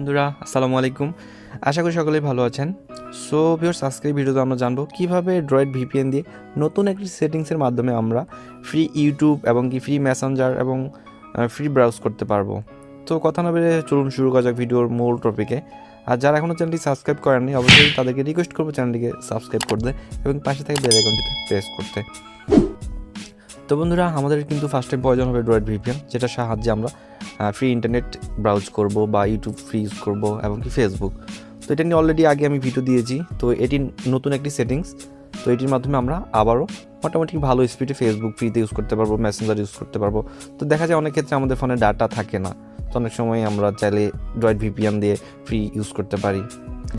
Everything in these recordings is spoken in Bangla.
বন্ধুরা আসসালামু আলাইকুম। আশা করি সকলেই ভালো আছেন। সো ভিউয়ার্স, আজকের ভিডিওতে আমরা জানবো কিভাবে ড্রয়েড ভিপিএন দিয়ে নতুন একটি সেটিংসের মাধ্যমে আমরা ফ্রি ইউটিউব এবং কি ফ্রি মেসেঞ্জার এবং ফ্রি ব্রাউজ করতে পারবো। তো কথা না বেড়ে চলুন শুরু করা যাক ভিডিওর মূল টপিকে। আর যারা এখনও চ্যানেলটি সাবস্ক্রাইব করেননি অবশ্যই তাদেরকে রিকোয়েস্ট করবো চ্যানেলটিকে সাবস্ক্রাইব করতে এবং পাশে থেকে বেল আইকনটিতে প্রেস করতে। তো বন্ধুরা, আমাদের কিন্তু ফার্স্ট টাইম প্রয়োজন হবে ড্রয়েড ভিপিএন, যেটার সাহায্যে আমরা ফ্রি ইন্টারনেট ব্রাউজ করব বা ইউটিউব ফ্রি ইউজ করব এবং কি ফেসবুক। তো এটা নিয়ে অলরেডি আগে আমি ভিডিও দিয়েছি। তো এটি নতুন একটি সেটিংস। তো এটির মাধ্যমে আমরা আবারও মোটামুটি ভালো স্পিডে ফেসবুক ফ্রিতে ইউজ করতে পারবো, মেসেঞ্জার ইউজ করতে পারবো। তো দেখা যায় অনেক ক্ষেত্রে আমাদের ফোনে ডাটা থাকে না, তো অনেক সময় আমরা চাইলে ড্রয়েড ভিপিএন দিয়ে ফ্রি ইউজ করতে পারি।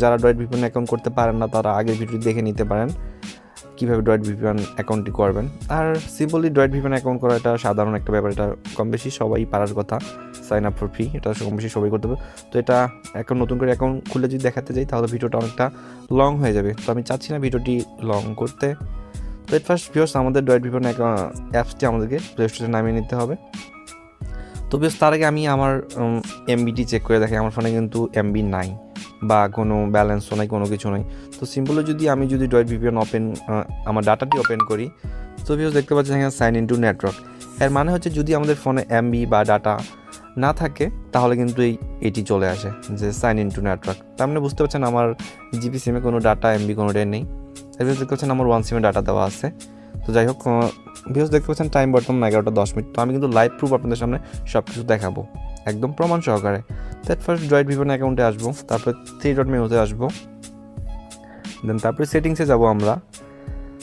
যারা ড্রয়েড ভিপিএন অ্যাকাউন্ট করতে পারেন না তারা আগের ভিডিও দেখে নিতে পারেন কীভাবে ড্রয়েড ভিপিএন অ্যাকাউন্টটি করবেন। আর সিম্পলি ড্রয়েড ভিপিএন অ্যাকাউন্ট করা এটা সাধারণ একটা ব্যাপার, এটা কম বেশি সবাই পারার কথা। সাইন আপ ফর ফ্রি, এটা কম বেশি সবাই করতে হবে। তো এটা এখন নতুন করে অ্যাকাউন্ট খুলে যদি দেখাতে যাই তাহলে ভিডিওটা অনেকটা লং হয়ে যাবে, তো আমি চাচ্ছি না ভিডিওটি লং করতে। তো এট ফার্স্ট ভিউয়ার্স, আমাদের ড্রয়েড ভিপিএন অ্যাপসটি আমাদেরকে প্লে স্টোরে নামিয়ে নিতে হবে। তো বেশ তার আগে আমি আমার এমবিটি চেক করে দেখি। আমার ফোনে কিন্তু এমবি নাই বা কোনো ব্যালেন্সও নাই, কোনো কিছু নাই। তো সিম্পলি আমি যদি ড্রয়েড ভিপিএন আমার ডাটাটি ওপেন করি, তো ভিউয়ার্স দেখতে পাচ্ছেন এখানে সাইন ইন টু নেটওয়ার্ক। এর মানে হচ্ছে যদি আমাদের ফোনে এমবি বা ডাটা না থাকে তাহলে কিন্তু এটি চলে আসে যে সাইন ইন টু নেটওয়ার্ক। তার মানে বুঝতে পারছেন আমার জিপি সিমে কোনো ডাটা এমবি কোনোটাই নেই। এবার দেখতে পাচ্ছেন আমার ওয়ান সিমে ডাটা দেওয়া আছে। তো যাই হোক ভিউয়ার্স দেখতে পাচ্ছেন টাইম বর্তমান 11:10। তো আমি কিন্তু লাইভ প্রুফ আপনাদের সামনে সব কিছু দেখাবো একদম প্রমাণ সহকারে। দ্যাট ফার্স্ট ড্রয়েড ভিপিএন অ্যাকাউন্টে আসবো, তারপর 3.menuতে আসবো, দেন তারপরে সেটিংসে যাব আমরা।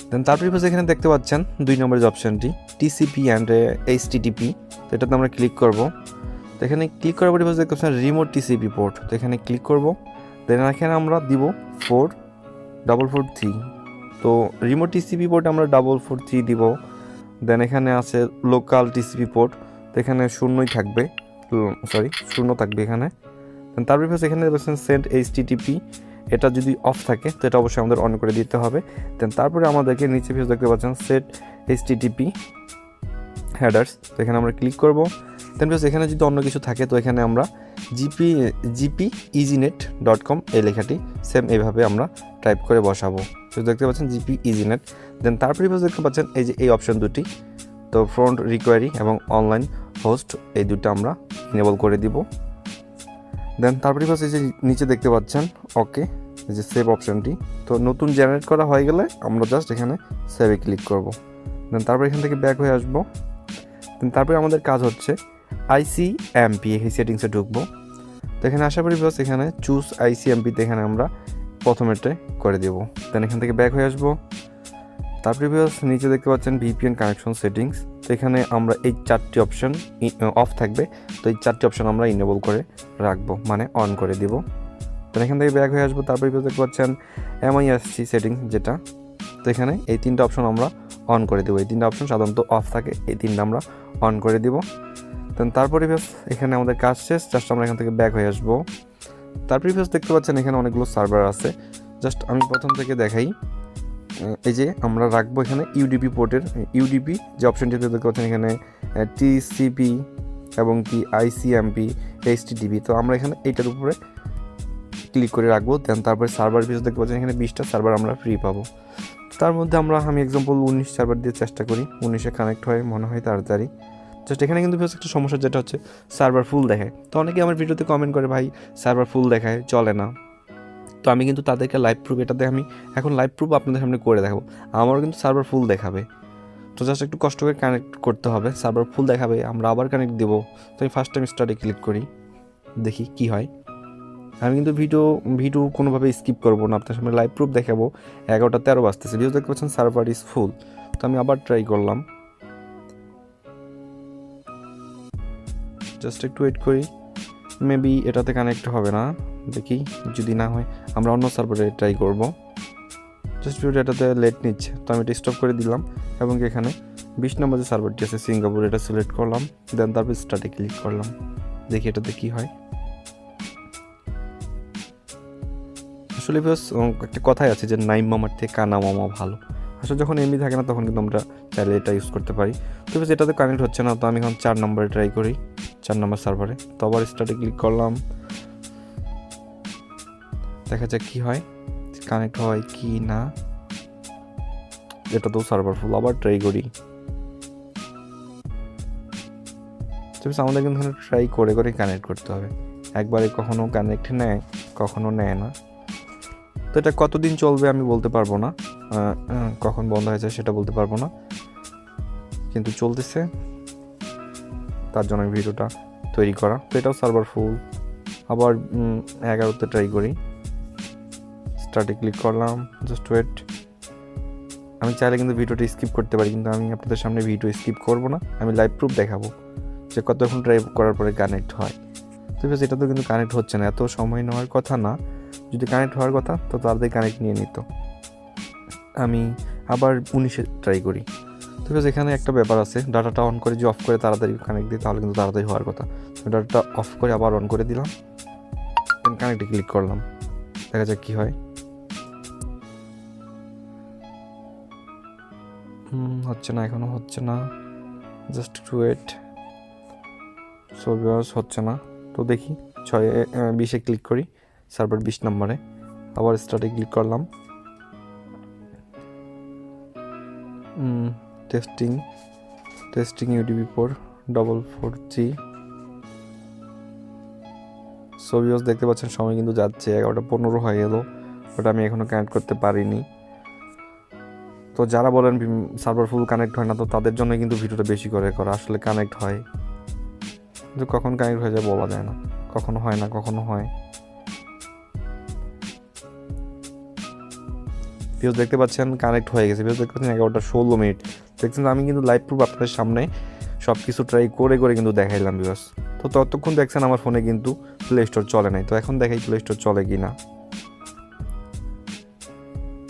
দেন তারপরে এখানে দেখতে পাচ্ছেন 2 নম্বরের যে অপশানটি টিসিপি অ্যান্ড এইচটিটিপি, তো এটাতে আমরা ক্লিক করব। তো এখানে ক্লিক করার পরে দেখতে পাচ্ছেন রিমোট টিসিপি পোর্ট, তো এখানে ক্লিক করব। দেন এখানে আমরা দিব 443। তো রিমোট টিসিপি পোর্ট আমরা 443 দিব। দেন এখানে আছে লোকাল টিসিপি পোর্ট, তো এখানে শূন্যই থাকবে, শূন্য থাকবে এখানে। দেন তারপরে এখানে দেখছেন সেন্ড এইচটিটিপি, এটা যদি অফ থাকে তো এটা অবশ্যই আমাদের অন করে দিতে হবে। দেন তারপরে আমাদেরকে নিচে দেখতে পাচ্ছেন সেট এইচটিটিপি হেডার্স, তো এখানে আমরা ক্লিক করব। দেন এখানে যদি অন্য কিছু থাকে তো এখানে আমরা gpeasynet.com এই লেখাটি সেম এইভাবে আমরা টাইপ করে বসাবো। তো দেখতে পাচ্ছেন gpeasynet। দেন তারপরে দেখতে পাচ্ছেন এই যে এই অপশন দুটি, তো ফ্রন্ট রিকোয়ারি এবং অনলাইন হোস্ট, এই দুটো আমরা ইনেবল করে দিব। দেন তারপরে এই যে নিচে দেখতে পাচ্ছেন ওকে, এই যে সেভ অপশনটি, তো নতুন জেনারেট করা হয়ে গেলে আমরা জাস্ট এখানে সেভে ক্লিক করব। দেন তারপরে এখান থেকে ব্যাক হয়ে আসবো। দেন তারপরে আমাদের কাজ হচ্ছে আইসিএমপি এই সেটিংসে ঢুকবো। তো এখানে আশা করি এখানে চুজ আইসিএমপিতে এখানে আমরা প্রথমেরটাই করে দেব। দেন এখান থেকে ব্যাক হয়ে আসবো। তারপরে নিচে দেখতে পাচ্ছেন ভিপিএন কানেকশন সেটিংস, তো এখানে আমরা এই 4টি অপশন অফ থাকবে, তো এই 4টি অপশন আমরা ইনেবল করে রাখবো, মানে অন করে দিব। তো এখান থেকে ব্যাক হয়ে আসবো। তারপরে দেখতে পাচ্ছেন এমআইএসসি সেটিংস যেটা, তো এখানে এই 3টা অপশন আমরা অন করে দেবো। এই 3টা অপশন সাধারণত অফ থাকে, এই 3টা আমরা অন করে দিব। দেন তারপরে এখানে আমাদের কাজ শেষ, জাস্ট আমরা এখান থেকে ব্যাক হয়ে আসবো। তারপরে দেখতে পাচ্ছেন এখানে অনেকগুলো সার্ভার আছে, জাস্ট আমি প্রথম থেকে দেখাই। এই যে আমরা রাখবো এখানে ইউডিপি পোর্টের ইউডিপি যে অপশনটিতে দেখতে পাচ্ছেন এখানে টিসিপি এবং কি আইসিএমপি এইচটিটিপি, তো আমরা এখানে এইটার উপরে ক্লিক করে রাখবো। দেন তারপরে সার্ভার দেখতে পাচ্ছেন এখানে 20টা সার্ভার আমরা ফ্রি পাবো। তার মধ্যে আমি এক্সাম্পল 19 সার্ভার দিয়ে চেষ্টা করি, 19-এ কানেক্ট হয় মনে হয় তাড়াতাড়ি। জাস্ট এখানে কিন্তু একটা সমস্যা যেটা হচ্ছে সার্ভার ফুল দেখায়। তো অনেকে আমার ভিডিওতে কমেন্ট করে ভাই সার্ভার ফুল দেখায় চলে না। তো আমি কিন্তু তাদেরকে লাইভ প্রুফ, এটাতে আমি এখন লাইভ প্রুফ আপনাদের সামনে করে দেখাবো। আমারও কিন্তু সার্ভার ফুল দেখাবে, তো জাস্ট একটু কষ্ট করে কানেক্ট করতে হবে। সার্ভার ফুল দেখাবে, আমরা আবার কানেক্ট দেবো। তো আমি ফার্স্ট টাইম স্টার্টে ক্লিক করি, দেখি কি হয়। আমি কিন্তু ভিডিও কোনোভাবে স্কিপ করবো না, আপনার সামনে লাইভ প্রুফ দেখাবো। 11:13 বাজতেছে, ভিডিও দেখতে পাচ্ছেন সার্ভার ইজ ফুল। তো আমি আবার ট্রাই করলাম, জাস্ট একটু ওয়েট করি, মেবি এটাতে কানেক্ট হবে না, দেখি যদি না হয় আমরা অন্য সার্ভারে ট্রাই করব। জাস্ট ভিডিওটা এটাতে লেট নিচ্ছে, তো আমি এটা স্টপ করে দিলাম এবং এখানে 20 নম্বর যে সার্ভারটি আছে সিঙ্গাপুর, এটা সিলেক্ট করলাম। দেন তারপর স্টার্টে ক্লিক করলাম, দেখি এটাতে কী হয়। আসলে একটা কথাই আছে যে নাইম মামার থেকে কানা মামা ভালো। আসলে যখন এমবি থাকে না তখন কিন্তু আমরা চাইলে এটা ইউজ করতে পারি। তো এটাতে কানেক্ট হচ্ছে না, তো আমি এখন 4 নম্বরে ট্রাই করি, 4 নম্বর সার্ভারে। তো আবার স্টার্টে ক্লিক করলাম, দেখা যাক কি হয়, কানেক্ট হয় কি না। এটা তো সার্ভার ফুল, আবার ট্রাই করি। আমাদের কিন্তু ট্রাই করে করে কানেক্ট করতে হবে, একবারে কখনো কানেক্ট নেয় কখনো নেয় না। তো এটা কতদিন চলবে আমি বলতে পারবো না, কখন বন্ধ হয়ে যায় সেটা বলতে পারবো না, কিন্তু চলতেছে, তার জন্য ভিডিওটা তৈরি করা। তো এটাও সার্ভার ফুল, আবার 11তে ট্রাই করি। স্টার্টে ক্লিক করলাম, জাস্ট ওয়েট। আমি চাইলে কিন্তু ভিডিওটা স্কিপ করতে পারি, কিন্তু আমি আপনাদের সামনে ভিডিও স্কিপ করব না, আমি লাইভ প্রুফ দেখাবো যে কতক্ষণ ট্রাই করার পরে কানেক্ট হয়। তো এটা তো কিন্তু কানেক্ট হচ্ছে না, এত সময় নেওয়ার কথা না, যদি কানেক্ট হওয়ার কথা তো তাড়াতাড়ি কানেক্ট নিয়ে নিত। আমি আবার 19-এ ট্রাই করি। তো এখানে একটা ব্যাপার আছে, ডাটাটা অন করে যে অফ করে তাড়াতাড়ি কানেক্ট দিই তাহলে কিন্তু তাড়াতাড়ি হওয়ার কথা। ডাটাটা অফ করে আবার অন করে দিলাম, কানেক্টে ক্লিক করলাম, দেখা যাক কী হয়। হচ্ছে না, এখনও হচ্ছে না, just to wait. So viewers হচ্ছে না, তো দেখি 20-এ ক্লিক করি, সার্ভার 20 নম্বরে, আবার স্টার্টে ক্লিক করলাম। Testing UTP 444G। So viewers দেখতে পাচ্ছেন সময় কিন্তু যাচ্ছে, 11টা 15 হয়ে গেল, ওটা আমি এখনও কানেক্ট করতে পারিনি। তো যারা বলেন সার্ভার ফুল কানেক্ট হয় না, তো তাদের জন্য কিন্তু ভিডিওটা বেশি করে করা, আসলে কানেক্ট হয়, কিন্তু কখন কানেক্ট হয়ে যায় বলা যায় না, কখনো হয় না কখনো হয়। ভিউজ দেখতে পাচ্ছেন কানেক্ট হয়ে গেছে, ভিউজ দেখতে পাচ্ছেন 11টা 16 দেখছেন। আমি কিন্তু লাইভ প্রুফ আপনাদের সামনে সব কিছু ট্রাই করে করে কিন্তু দেখাইলাম ভিউয়ার্স। তো ততক্ষণ দেখছেন আমার ফোনে কিন্তু প্লে স্টোর চলে নাই, তো এখন দেখাই প্লে স্টোর চলে কি না,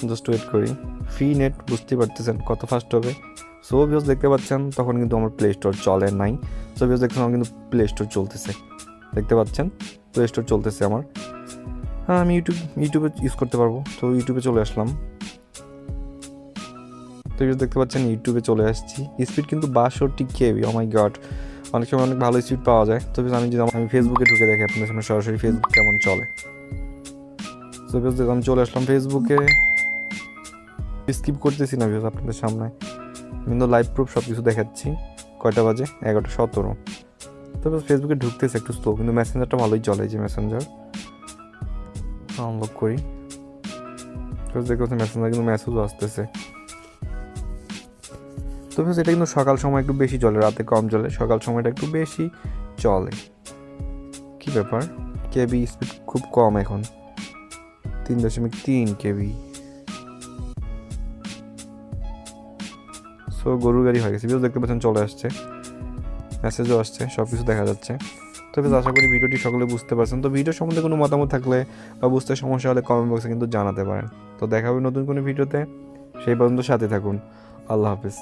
জাস্ট ওয়েট করি। ফ্রি নেট, বুঝতে পারতেছেন কত ফাস্ট হবে। সো ভিউয়ার্স দেখতে পাচ্ছেন তখন কিন্তু আমার প্লে স্টোর চলে নাই। সো ভিউয়ার্স দেখছেন আমার কিন্তু প্লে স্টোর চলতেছে, দেখতে পাচ্ছেন প্লে স্টোর চলতেছে আমার। হ্যাঁ, আমি ইউটিউবে ইউজ করতে পারবো, তো ইউটিউবে চলে আসলাম। তো দেখতে পাচ্ছেন ইউটিউবে চলে আসছি, স্পিড কিন্তু 62 KB। ও মাই গড, অনেক সময় অনেক ভালো স্পিড পাওয়া যায়। তো আমি ফেসবুকে ঢুকে দেখি আপনাদের সামনে সরাসরি ফেসবুক কেমন চলে। তো আমি চলে আসলাম ফেসবুকে, স্কিপ করতেছি না ভিউজ আপনাদের সামনে, কিন্তু লাইভ প্রুফ সব কিছু দেখাচ্ছি। কয়টা বাজে? 11টা 17। তবে ফেসবুকে ঢুকতেছে একটু স্লো, কিন্তু মেসেঞ্জারটা ভালোই চলে, যে মেসেঞ্জার আনলক করি। দেখতে মেসেঞ্জার কিন্তু মেসেজও আসতেছে। তো এটা কিন্তু সকাল সময় একটু বেশি চলে, রাতে কম চলে, সকাল সময়টা একটু বেশি চলে। কি ব্যাপার, কেবি স্পিড খুব কম এখন, 3.3 KB। সো গরুর গাড়ি হয়ে গেছে, ভিডিও দেখতে পাচ্ছেন চলে আসছে, মেসেজও আসছে, সব কিছু দেখা যাচ্ছে। তো আশা করি ভিডিওটি সকলে বুঝতে পারছেন। তো ভিডিও সম্বন্ধে কোনো মতামত থাকলে বা বুঝতে সমস্যা হলে কমেন্ট বক্সে কিন্তু জানাতে পারেন। তো দেখা হবে নতুন কোনো ভিডিওতে, সেই পর্যন্ত সাথে থাকুন। আল্লাহ হাফিজ।